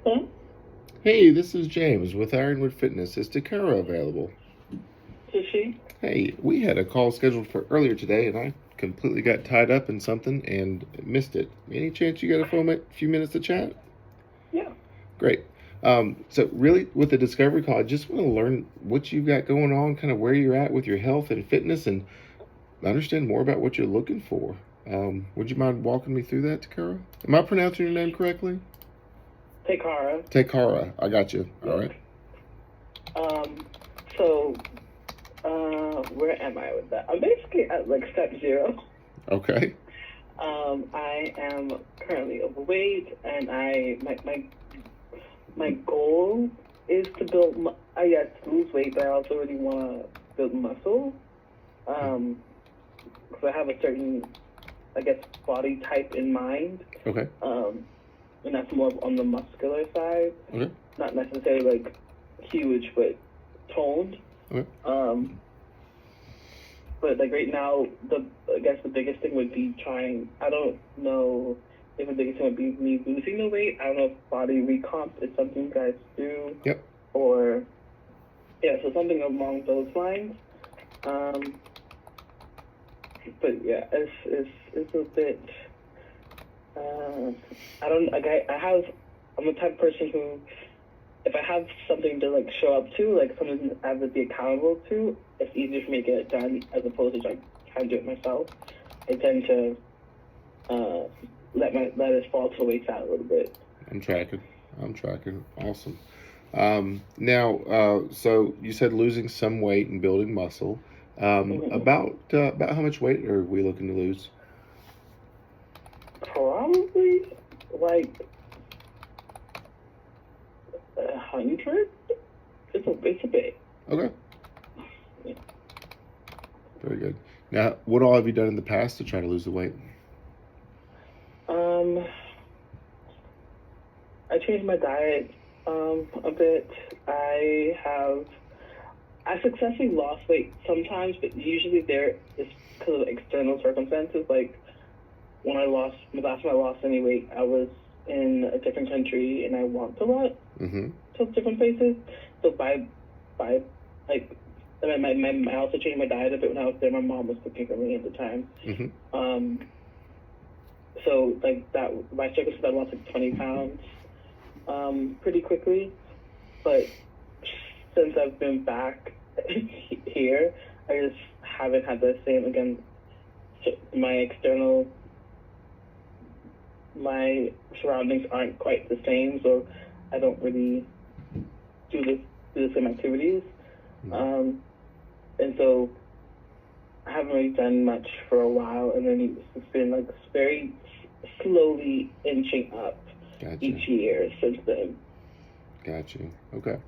Huh? Hey, this is James with Ironwood Fitness. Is Takara available? Is she? Hey, we had a call scheduled for earlier today, and I completely got tied up in something and missed it. Any chance you got few minutes to chat? Yeah. Great. So, really, with the Discovery Call, I just want to learn what you've got going on, kind of where you're at with your health and fitness, and understand more about what you're looking for. Would you mind walking me through that, Takara? Am I pronouncing your name correctly? Takara. Takara. I got you. All Yes. right. Um. So, where am I with that? I'm basically at like step zero. Okay. I am currently overweight, and my goal is to build. I guess lose weight, but I also really want to build muscle. Because I have a certain, I guess, body type in mind. Okay. And that's more on the muscular side. Okay. Not necessarily like huge, but toned. Okay. But like right now, I guess the biggest thing would be trying. I don't know if the biggest thing would be me losing the weight. I don't know if body recomp is something you guys do. Yep. Or yeah, so something along those lines. But yeah, it's a bit. I don't. Like I have. I'm the type of person who, if I have something to like show up to, like something I have to be accountable to, it's easier for me to get it done as opposed to like trying to do it myself. I tend to let it fall to the wayside a little bit. I'm tracking. Awesome. Now, so you said losing some weight and building muscle. About how much weight are we looking to lose? Probably like 100. It's a bit. Okay. Yeah. Very good. Now, what all have you done in the past to try to lose the weight? I changed my diet a bit. I successfully lost weight sometimes, but usually there is because of external circumstances. Like when the last time I lost any weight, I was in a different country and I walked a lot to different places. So by like, I also changed my diet a bit when I was there. My mom was cooking for me at the time. So like that, my circumstances, I lost like 20 pounds pretty quickly. But since I've been back here, I just haven't had the same again. My surroundings aren't quite the same, so I don't really do the same activities. And so I haven't really done much for a while, and then it's been like very slowly inching up each year since then. Got you. Okay.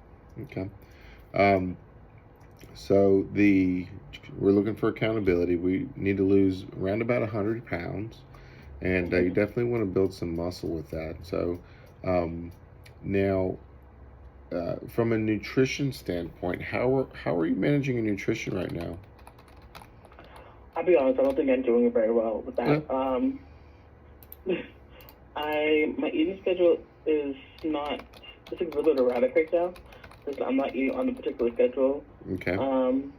So we're looking for accountability. We need to lose around about 100 pounds, and you definitely want to build some muscle with that. So now, from a nutrition standpoint, how are you managing your nutrition right now? I'll be honest, I don't think I'm doing very well with that. Yeah. My eating schedule is not. It's a little bit erratic right now because I'm not eating on a particular schedule. Okay. And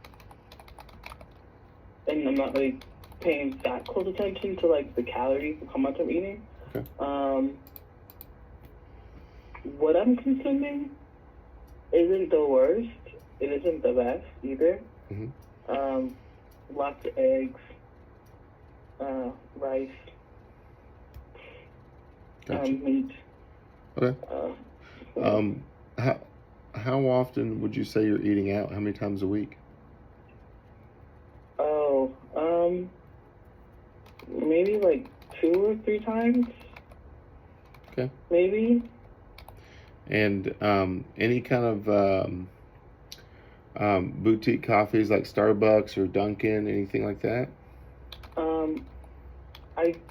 I'm not really paying that close attention to like the calories and how much I'm eating. Okay. What I'm consuming isn't the worst. It isn't the best either. Lots of eggs, rice, Gotcha. meat. Okay. How often would you say you're eating out? How many times a week? Oh, maybe like 2 or 3 times. Okay. Maybe. And any kind of boutique coffees like Starbucks or Dunkin', anything like that?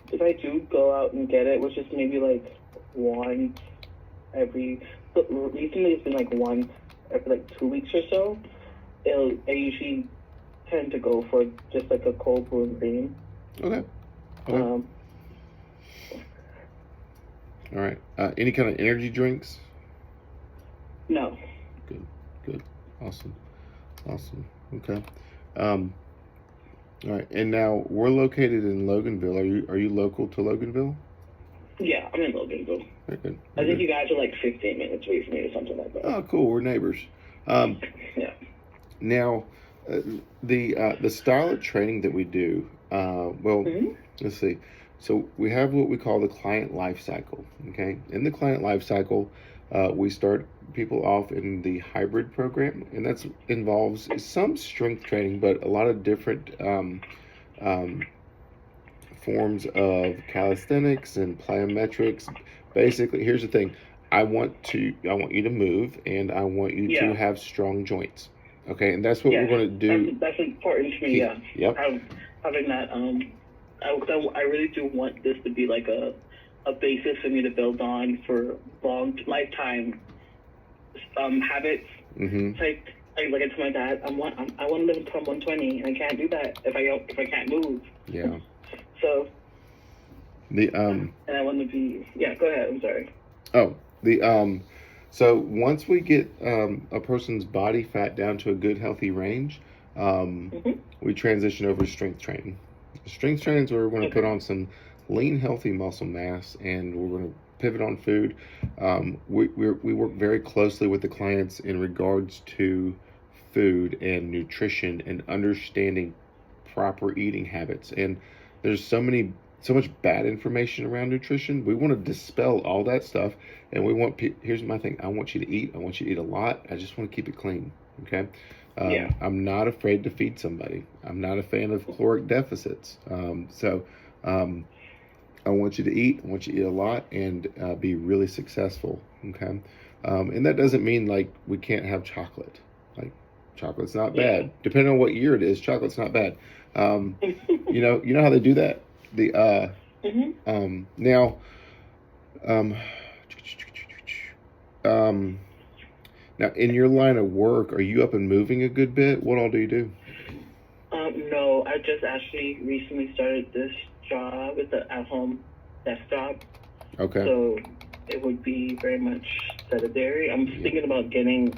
If I do go out and get it, which is maybe like once but recently it's been like once every like 2 weeks or so. I usually tend to go for just like a cold brew and cream. Okay. All right. Any kind of energy drinks? No. Good, good, awesome, awesome. Okay. Um, all right, and now we're located in Loganville. Are you local to Loganville? Yeah, I'm in Loganville. Very good. I Very think good. you guys are like 15 minutes away from me or something like that. Oh, cool. We're neighbors. Um, Yeah. Now, uh, the style of training that we do, well, Hmm. let's see. So we have what we call the client life cycle. Okay, in the client life cycle, we start people off in the hybrid program, and that involves some strength training, but a lot of different um, forms of calisthenics and plyometrics. Basically, here's the thing. I want you to move, and I want you to Yeah. have strong joints. Okay, and that's what we're Yes. going to do. That's important to me. Yeah. Yep. Having that. I really do want this to be like a basis for me to build on for long lifetime habits. Mm-hmm. Like I told my dad, I want to live until I'm 120, and I can't do that if I can't move. Yeah. So. The And I want to be. Yeah. Go ahead. I'm sorry. Oh, so once we get a person's body fat down to a good healthy range, Hmm. we transition over to strength training. Strength training is where we're going to put on some lean, healthy muscle mass, and we're going to pivot on food. We work very closely with the clients in regards to food and nutrition and understanding proper eating habits. And there's so much bad information around nutrition. We want to dispel all that stuff, and we want. Here's my thing. I want you to eat. I want you to eat a lot. I just want to keep it clean. Okay. Yeah. I'm not afraid to feed somebody. I'm not a fan of caloric deficits. I want you to eat. I want you to eat a lot and be really successful. Okay. And that doesn't mean like we can't have chocolate. Like chocolate's not Yeah. bad. Depending on what year it is, chocolate's not bad. You know how they do that. The now um um now in your line of work, are you up and moving a good bit? What all do you do? No, I just actually recently started this job. It's an at-home desk job, Okay. so it would be very much sedentary. I'm Yeah. thinking about getting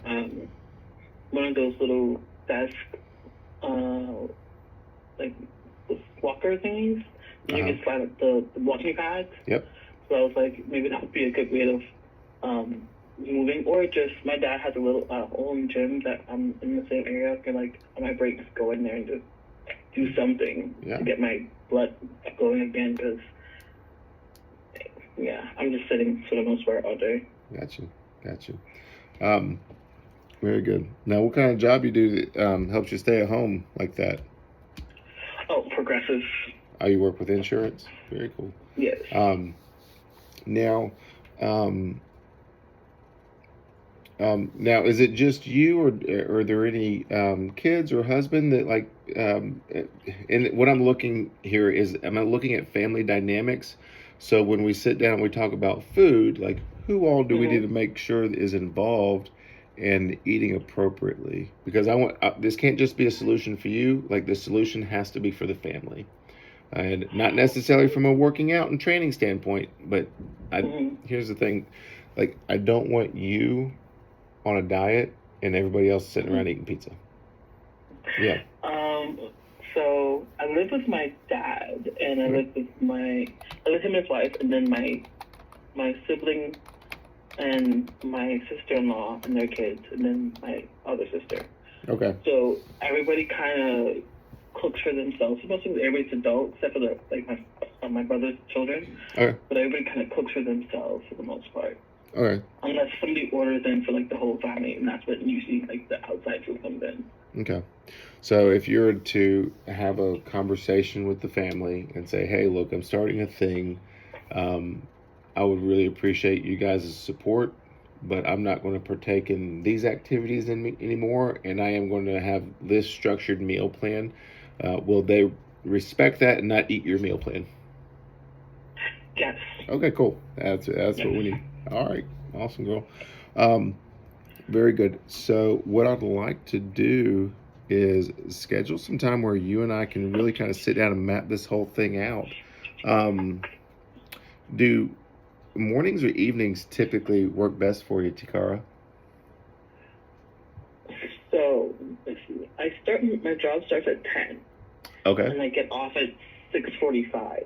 one of those little desk, uh, like walker things. You Uh-huh. can slide up the walking pads. Yep. So I was like, maybe that would be a good way of moving, or just my dad has a little home gym that I'm in the same area. I can like on my breaks go in there and just do something Yeah. to get my blood going again. Because yeah, I'm just sitting for the most part all day. Gotcha. Um, Very good. Now, what kind of job you do that helps you stay at home like that? Oh, progressive. Oh, you work with insurance? Very cool. Yes. Now, now, is it just you, or are there any kids or husband that like? And what I'm looking here is, am I looking at family dynamics? So when we sit down and we talk about food, like who all do we need to make sure is involved in eating appropriately? Because I want this can't just be a solution for you. Like the solution has to be for the family, and not necessarily from a working out and training standpoint. But here's the thing, like I don't want you on a diet and everybody else sitting around eating pizza. Yeah. So I live with my dad, and I live with him and his wife, and then my sibling and my sister-in-law and their kids, and then my other sister. Okay. So everybody kind of cooks for themselves. Mostly everybody's adult, except for my brother's children. Okay. But everybody kind of cooks for themselves for the most part. Okay. Unless somebody orders in for like the whole family, and that's when usually like the outside food comes in. Okay. So if you were to have a conversation with the family and say, hey, look, I'm starting a thing. I would really appreciate you guys' support, but I'm not going to partake in these activities anymore, and I am going to have this structured meal plan. Will they respect that and not eat your meal plan? Yes. Okay, cool. That's what we need. All right. Awesome, girl. Very good. So what I'd like to do is schedule some time where you and I can really kind of sit down and map this whole thing out. Do mornings or evenings typically work best for you, Tikara? my job starts at 10, Okay. and I get off at 6:45.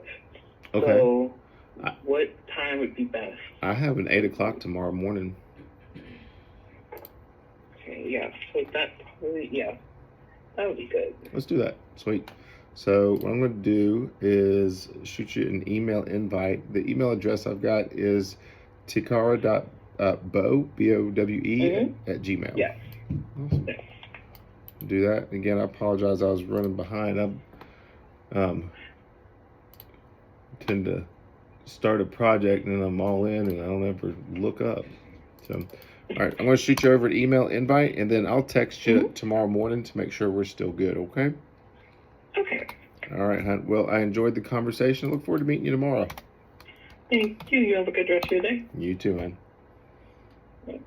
Okay. So, what time would be best? I have an 8 o'clock tomorrow morning. Okay, yeah. So that probably, yeah, that would be good. Let's do that. Sweet. So what I'm going to do is shoot you an email invite. The email address I've got is tikara.bowe, B-O-W-E, at Gmail. Yeah. Awesome. Yeah. Do that. Again, I apologize. I was running behind. I tend to start a project and then I'm all in and I don't ever look up. So, all right, I'm going to shoot you over an email invite and then I'll text you tomorrow morning to make sure we're still good, okay? Okay. All right, hon. Well, I enjoyed the conversation. I look forward to meeting you tomorrow. Thank you. You have a good rest of your day. You too, hon. Thanks.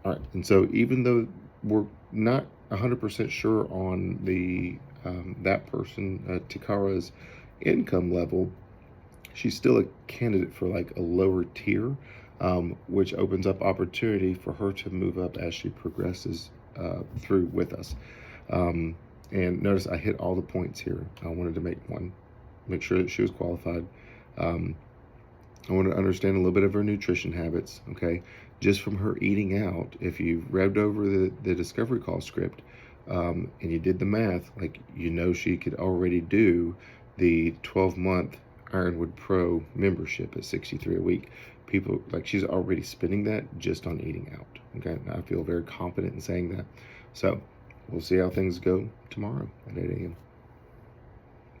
All right, and so even though we're not 100% sure on the that person, Tikara's income level, she's still a candidate for like a lower tier, which opens up opportunity for her to move up as she progresses through with us. And notice I hit all the points here. I wanted to make sure that she was qualified. I wanted to understand a little bit of her nutrition habits, okay? Just from her eating out, if you read over the discovery call script and you did the math, like, you know, she could already do the 12-month Ironwood Pro membership at $63 a week. People, like, she's already spending that just on eating out, okay? I feel very confident in saying that. So we'll see how things go tomorrow at 8 a.m.